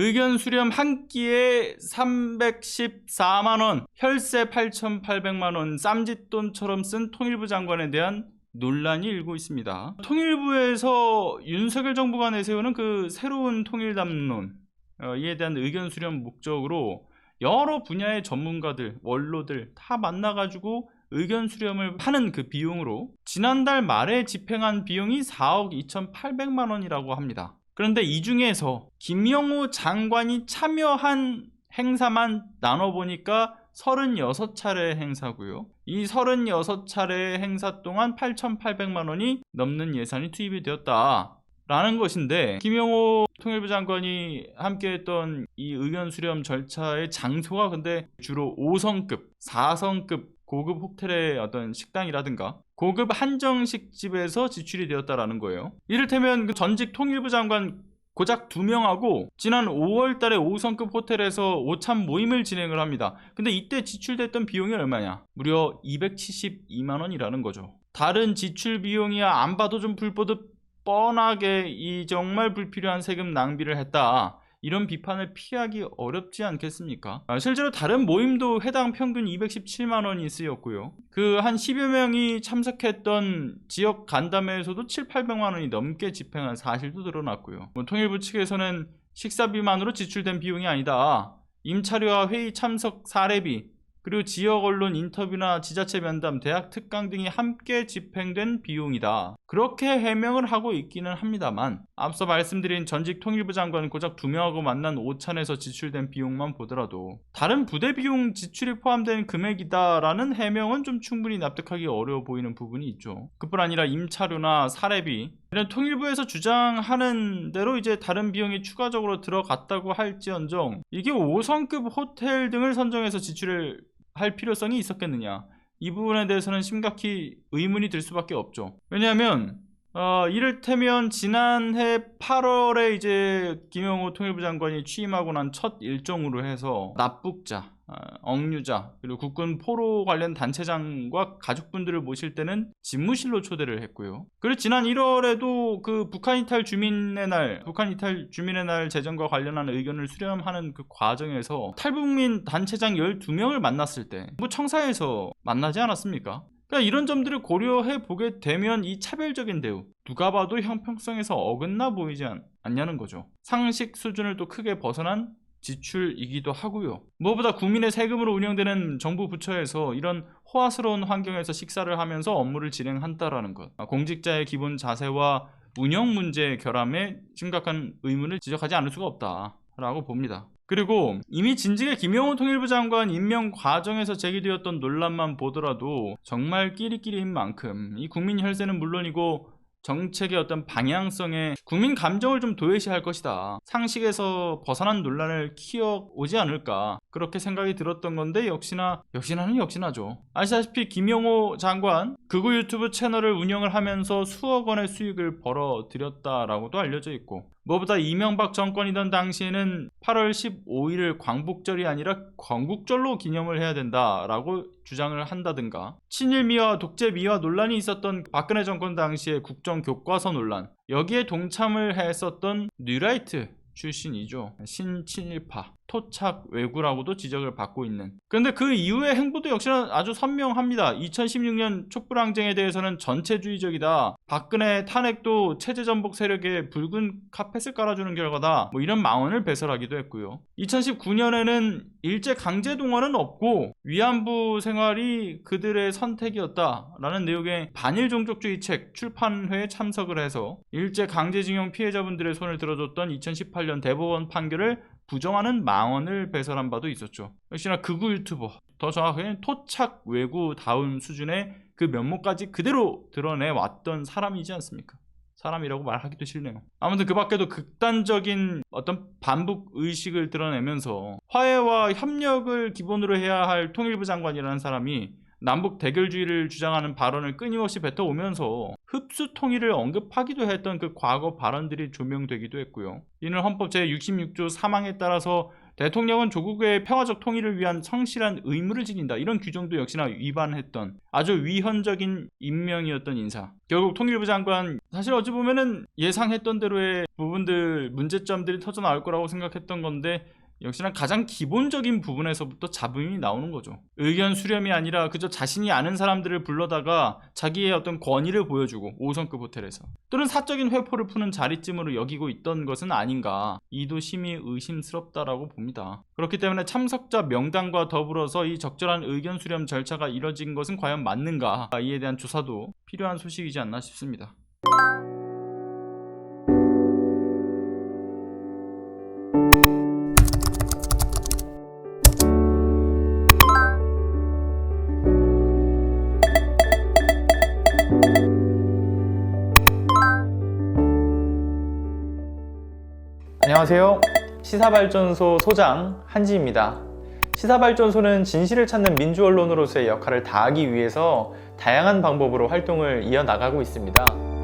의견 수렴 한 끼에 314만원, 혈세 8,800만원, 쌈짓돈처럼 쓴 통일부 장관에 대한 논란이 일고 있습니다. 통일부에서 윤석열 정부가 내세우는 그 새로운 통일담론, 이에 대한 의견 수렴 목적으로 여러 분야의 전문가들, 원로들 다 만나가지고 의견 수렴을 하는 그 비용으로 지난달 말에 집행한 비용이 4억 2,800만원이라고 합니다. 그런데 이 중에서 김영호 장관이 참여한 행사만 나눠보니까 36차례 행사고요. 이 36차례 행사 동안 8,800만원이 넘는 예산이 투입이 되었다라는 것인데, 김영호 통일부 장관이 함께했던 이 의견 수렴 절차의 장소가 근데 주로 5성급, 4성급 고급 호텔의 어떤 식당이라든가 고급 한정식집에서 지출이 되었다라는 거예요. 이를테면 그 전직 통일부 장관 고작 2명하고 지난 5월 달에 5성급 호텔에서 오찬 모임을 진행을 합니다. 근데 이때 지출됐던 비용이 얼마냐? 무려 272만 원이라는 거죠. 다른 지출 비용이야 안 봐도 좀 불보듯 뻔하게 이 정말 불필요한 세금 낭비를 했다, 이런 비판을 피하기 어렵지 않겠습니까? 실제로 다른 모임도 해당 평균 217만 원이 쓰였고요. 그 한 10여 명이 참석했던 지역 간담회에서도 7,800만 원이 넘게 집행한 사실도 드러났고요. 통일부 측에서는 식사비만으로 지출된 비용이 아니다, 임차료와 회의 참석 사례비, 그리고 지역 언론 인터뷰나 지자체 면담, 대학 특강 등이 함께 집행된 비용이다, 그렇게 해명을 하고 있기는 합니다만, 앞서 말씀드린 전직 통일부 장관 고작 2명하고 만난 오찬에서 지출된 비용만 보더라도 다른 부대 비용 지출이 포함된 금액이다라는 해명은 좀 충분히 납득하기 어려워 보이는 부분이 있죠. 그뿐 아니라 임차료나 사례비, 이런 통일부에서 주장하는 대로 이제 다른 비용이 추가적으로 들어갔다고 할지언정 이게 5성급 호텔 등을 선정해서 지출을 할 필요성이 있었겠느냐, 이 부분에 대해서는 심각히 의문이 들 수밖에 없죠. 왜냐하면 이를테면 지난해 8월에 이제 김영호 통일부 장관이 취임하고 난 첫 일정으로 해서 납북자, 억류자, 그리고 국군 포로 관련 단체장과 가족분들을 모실 때는 집무실로 초대를 했고요. 그리고 지난 1월에도 그 북한 이탈 주민의 날 제정과 관련한 의견을 수렴하는 그 과정에서 탈북민 단체장 12명을 만났을 때 뭐 청사에서 만나지 않았습니까? 그러니까 이런 점들을 고려해 보게 되면 이 차별적인 대우, 누가 봐도 형평성에서 어긋나 보이지 않냐는 거죠. 상식 수준을 또 크게 벗어난 지출이기도 하고요. 무엇보다 국민의 세금으로 운영되는 정부 부처에서 이런 호화스러운 환경에서 식사를 하면서 업무를 진행한다라는 것, 공직자의 기본 자세와 운영 문제의 결함에 심각한 의문을 지적하지 않을 수가 없다라고 봅니다. 그리고 이미 진직의 김영호 통일부 장관 임명 과정에서 제기되었던 논란만 보더라도 정말 끼리끼리인 만큼 이 국민 혈세는 물론이고 정책의 어떤 방향성에 국민 감정을 좀 도외시할 것이다, 상식에서 벗어난 논란을 키워오지 않을까, 그렇게 생각이 들었던 건데 역시나는 역시나죠. 아시다시피 김영호 장관 극우 유튜브 채널을 운영을 하면서 수억 원의 수익을 벌어들였다라고도 알려져 있고, 무엇보다 이명박 정권이던 당시에는 8월 15일을 광복절이 아니라 건국절로 기념을 해야 된다라고 주장을 한다든가, 친일미화 독재미화 논란이 있었던 박근혜 정권 당시의 국정교과서 논란, 여기에 동참을 했었던 뉴라이트 출신이죠. 신친일파, 토착 왜구라고도 지적을 받고 있는. 그런데 그 이후의 행보도 역시나 아주 선명합니다. 2016년 촛불항쟁에 대해서는 전체주의적이다, 박근혜 탄핵도 체제전복 세력에 붉은 카펫을 깔아주는 결과다, 뭐 이런 망언을 배설하기도 했고요. 2019년에는 일제 강제동원은 없고 위안부 생활이 그들의 선택이었다라는 내용의 반일 종족주의 책 출판회에 참석을 해서 일제 강제징용 피해자분들의 손을 들어줬던 2018년 대법원 판결을 부정하는 망언을 배설한 바도 있었죠. 역시나 극우 유튜버, 더 정확하게는 토착 외구다운 수준의 그 면모까지 그대로 드러내왔던 사람이지 않습니까? 사람이라고 말하기도 싫네요. 아무튼 그 밖에도 극단적인 어떤 반북 의식을 드러내면서 화해와 협력을 기본으로 해야 할 통일부 장관이라는 사람이 남북 대결주의를 주장하는 발언을 끊임없이 뱉어오면서 흡수 통일을 언급하기도 했던 그 과거 발언들이 조명되기도 했고요. 이는 헌법 제66조 3항에 따라서 대통령은 조국의 평화적 통일을 위한 성실한 의무를 지닌다. 이런 규정도 역시나 위반했던 아주 위헌적인 임명이었던 인사. 결국 통일부 장관, 사실 어찌 보면은 예상했던 대로의 부분들, 문제점들이 터져 나올 거라고 생각했던 건데 역시나 가장 기본적인 부분에서부터 잡음이 나오는 거죠. 의견 수렴이 아니라 그저 자신이 아는 사람들을 불러다가 자기의 어떤 권위를 보여주고 5성급 호텔에서 또는 사적인 회포를 푸는 자리쯤으로 여기고 있던 것은 아닌가, 이도 심히 의심스럽다라고 봅니다. 그렇기 때문에 참석자 명단과 더불어서 이 적절한 의견 수렴 절차가 이뤄진 것은 과연 맞는가, 이에 대한 조사도 필요한 소식이지 않나 싶습니다. 안녕하세요. 시사발전소 소장 한지입니다. 시사발전소는 진실을 찾는 민주언론으로서의 역할을 다하기 위해서 다양한 방법으로 활동을 이어나가고 있습니다.